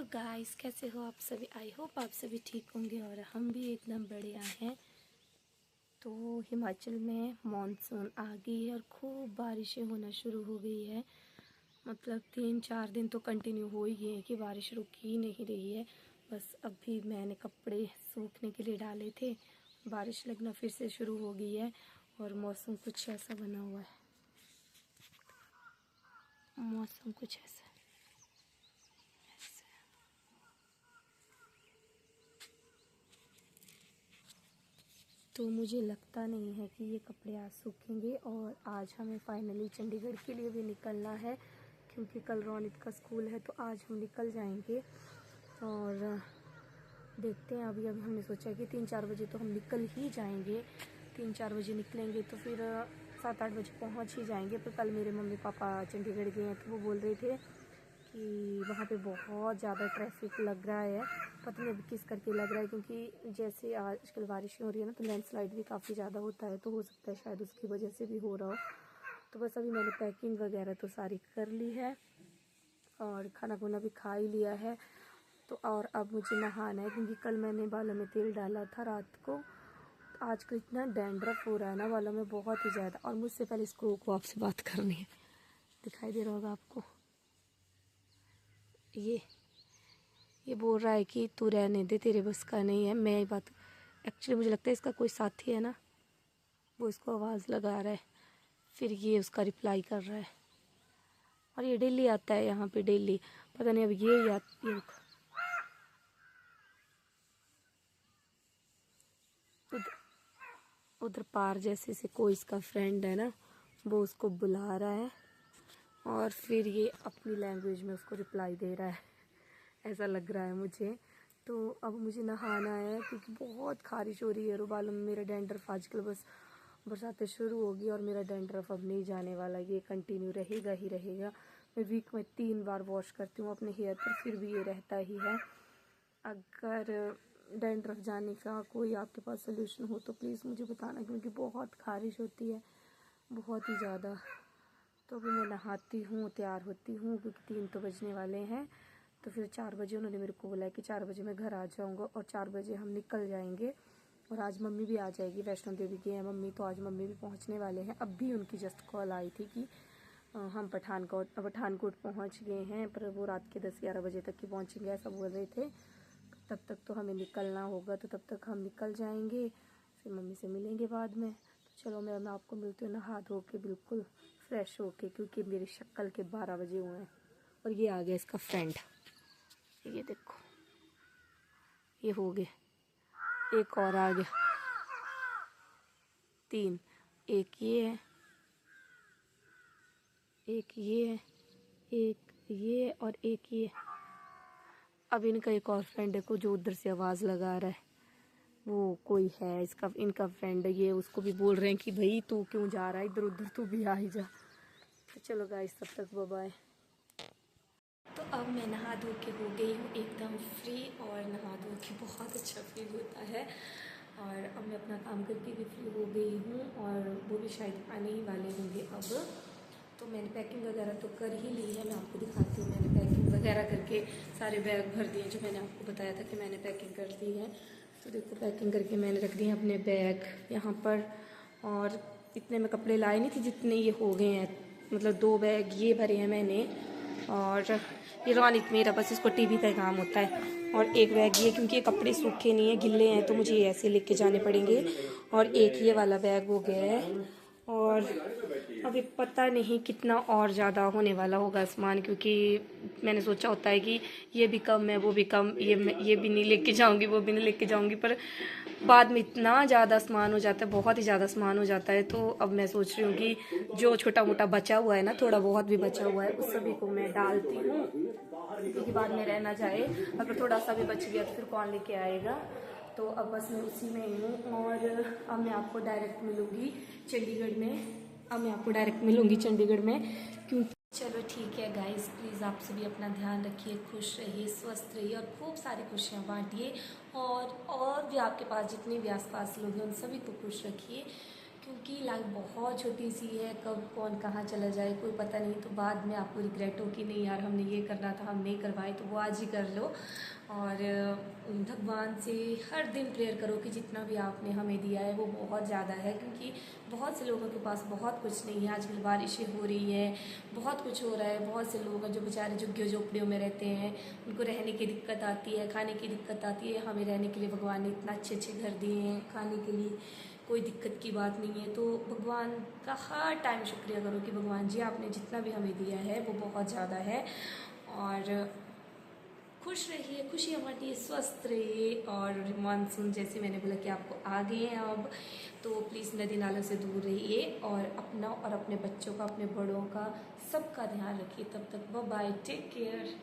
Guys, कैसे हो आप सभी। आई होप आप सभी ठीक होंगे और हम भी एकदम बढ़िया हैं। तो हिमाचल में मॉनसून आ गई है और खूब बारिशें होना शुरू हो गई है। मतलब 3-4 दिन तो कंटिन्यू हो ही गए हैं कि बारिश रुक ही नहीं रही है। बस अभी मैंने कपड़े सूखने के लिए डाले थे, बारिश लगना फिर से शुरू हो गई है और मौसम कुछ ऐसा बना हुआ है। मौसम कुछ ऐसा तो मुझे लगता नहीं है कि ये कपड़े आज सूखेंगे और आज हमें फाइनली चंडीगढ़ के लिए भी निकलना है क्योंकि कल रोनित का स्कूल है। तो आज हम निकल जाएंगे और देखते हैं। अभी हमने सोचा है कि 3-4 बजे तो हम निकल ही जाएंगे। 3-4 बजे निकलेंगे तो फिर 7-8 बजे पहुंच ही जाएंगे। पर कल मेरे मम्मी पापा चंडीगढ़ गए हैं तो वो बोल रहे थे कि वहाँ पे बहुत ज़्यादा ट्रैफिक लग रहा है। पता नहीं अभी किस करके लग रहा है क्योंकि जैसे आजकल बारिश हो रही है ना तो लैंडस्लाइड भी काफ़ी ज़्यादा होता है, तो हो सकता है शायद उसकी वजह से भी हो रहा हो। तो बस अभी मैंने पैकिंग वगैरह तो सारी कर ली है और खाना खुना भी खा ही लिया है। तो और अब मुझे नहाना है क्योंकि कल मैंने बालों में तेल डाला था रात को। तो आजकल इतना डैंड्रफ हो रहा है ना बालों में, बहुत ही ज़्यादा। और मुझसे पहले इसको को आपसे बात करनी है। दिखाई दे रहा होगा आपको, ये बोल रहा है कि तू रहने दे, तेरे बस का नहीं है। मैं बात एक्चुअली मुझे लगता है इसका कोई साथी है ना, वो इसको आवाज़ लगा रहा है, फिर ये उसका रिप्लाई कर रहा है। और ये डेली आता है यहाँ पे, डेली। पता नहीं अब ये उधर पार जैसे से कोई इसका फ्रेंड है ना, वो उसको बुला रहा है और फिर ये अपनी लैंग्वेज में उसको रिप्लाई दे रहा है, ऐसा लग रहा है मुझे। तो अब मुझे नहाना है क्योंकि बहुत खारिश हो रही है और बालों में मेरा डैंड्रफ आजकल बस बरसातें शुरू होगी और मेरा डैंड्रफ अब नहीं जाने वाला, ये कंटिन्यू रहेगा ही रहेगा। मैं वीक में 3 बार वॉश करती हूँ अपने हेयर पर, फिर भी ये रहता ही है। अगर डैंड्रफ जाने का कोई आपके पास सोल्यूशन हो तो प्लीज़ मुझे बताना क्योंकि बहुत खारिश होती है, बहुत ही ज़्यादा। तो अभी मैं नहाती हूँ, तैयार होती हूँ क्योंकि 3 तो बजने वाले हैं। तो फिर 4 बजे उन्होंने मेरे को बोला है कि 4 बजे मैं घर आ जाऊँगा और 4 बजे हम निकल जाएंगे। और आज मम्मी भी आ जाएगी, वैष्णो देवी गए हैं मम्मी, तो आज मम्मी भी पहुँचने वाले हैं। अब भी उनकी जस्ट कॉल आई थी कि हम पठानकोट पहुँच गए हैं, पर वो रात के 10-11 बजे तक ही पहुँचेंगे ऐसा बोल रहे थे। तब तक तो हमें निकलना होगा, तो तब तक हम निकल जाएंगे, फिर मम्मी से मिलेंगे बाद में। तो चलो मैं आपको मिलती हूँ नहा धो के बिल्कुल फ्रेश होके, क्योंकि मेरी शक्ल के 12 बजे हुए हैं। और ये आ गया इसका फ्रेंड, ये देखो, ये हो गए, एक और आ गया, 3। एक ये है, एक ये है, एक ये और एक ये। अब इनका एक और फ्रेंड है को जो उधर से आवाज़ लगा रहा है, वो कोई है इसका, इनका फ्रेंड है ये। उसको भी बोल रहे हैं कि भाई तू क्यों जा रहा है इधर उधर, तू भी आ ही जा। तो चलो गाइस, तब तक बाय बाय। तो अब मैं नहा धो के हो गई हूँ एकदम फ्री, और नहा धो के बहुत अच्छा फील होता है। और अब मैं अपना काम करके भी फ्री हो गई हूँ और वो भी शायद आने ही वाले होंगे अब। तो मैंने पैकिंग वगैरह तो कर ही ली है, मैं आपको दिखाती हूँ। मैंने पैकिंग वगैरह करके सारे बैग भर दिए, जो मैंने आपको बताया था कि मैंने पैकिंग कर दी है। तो देखो, पैकिंग करके मैंने रख दिए अपने बैग यहाँ पर। और इतने में कपड़े लाए नहीं थे जितने ये हो गए हैं, मतलब 2 बैग ये भरे हैं मैंने। और ये रोनित मेरा बस इसको टीवी का काम होता है। और एक बैग ये, क्योंकि ये कपड़े सूखे नहीं है, गिल्ले हैं, तो मुझे ऐसे लेके जाने पड़ेंगे। और एक ये वाला बैग हो गया है। और अभी पता नहीं कितना और ज़्यादा होने वाला होगा सामान, क्योंकि मैंने सोचा होता है कि ये भी कम है वो भी कम, ये भी नहीं लेके जाऊंगी वो भी नहीं लेके जाऊंगी, पर बाद में इतना ज़्यादा सामान हो जाता है, बहुत ही ज़्यादा सामान हो जाता है। तो अब मैं सोच रही हूँ कि जो छोटा मोटा बचा हुआ है ना, थोड़ा बहुत भी बचा हुआ है, उस सभी को मैं डालती हूँ, क्योंकि बाद में रह ना जाए। अगर थोड़ा सा भी बच गया तो फिर कौन लेके आएगा। तो अब बस मैं उसी में ही हूँ। और अब मैं आपको डायरेक्ट मिलूँगी चंडीगढ़ में, क्योंकि चलो ठीक है गाइस, प्लीज़ आप सभी अपना ध्यान रखिए, खुश रहिए, स्वस्थ रहिए और खूब सारी खुशियाँ बांटिए। और भी आपके पास जितने भी आसपास लोग हैं उन सभी को खुश रखिए, क्योंकि लाइफ बहुत छोटी सी है, कब कौन कहाँ चला जाए कोई पता नहीं, तो बाद में आपको रिग्रेट हो कि नहीं यार हमने ये करना था, हम नहीं करवाए, तो वो आज ही कर लो। और भगवान से हर दिन प्रेयर करो कि जितना भी आपने हमें दिया है वो बहुत ज़्यादा है, क्योंकि बहुत से लोगों के पास बहुत कुछ नहीं है। आजकल बारिशें हो रही है, बहुत कुछ हो रहा है, बहुत से लोग हैं जो बेचारे झुग्गियों झोपड़ियों में रहते हैं, उनको रहने की दिक्कत आती है, खाने की दिक्कत आती है। हमें रहने के लिए भगवान ने इतना अच्छे अच्छे घर दिए हैं, खाने के लिए कोई दिक्कत की बात नहीं है। तो भगवान का हर टाइम शुक्रिया करो कि भगवान जी आपने जितना भी हमें दिया है वो बहुत ज़्यादा है। और खुश रहिए, खुशी बांटिए, स्वस्थ रहिए। और मानसून जैसे मैंने बोला कि आपको आ गए हैं अब, तो प्लीज़ नदी नालों से दूर रहिए और अपना और अपने बच्चों का, अपने बड़ों का, सबका ध्यान रखिए। तब तक बाय बाय, टेक केयर।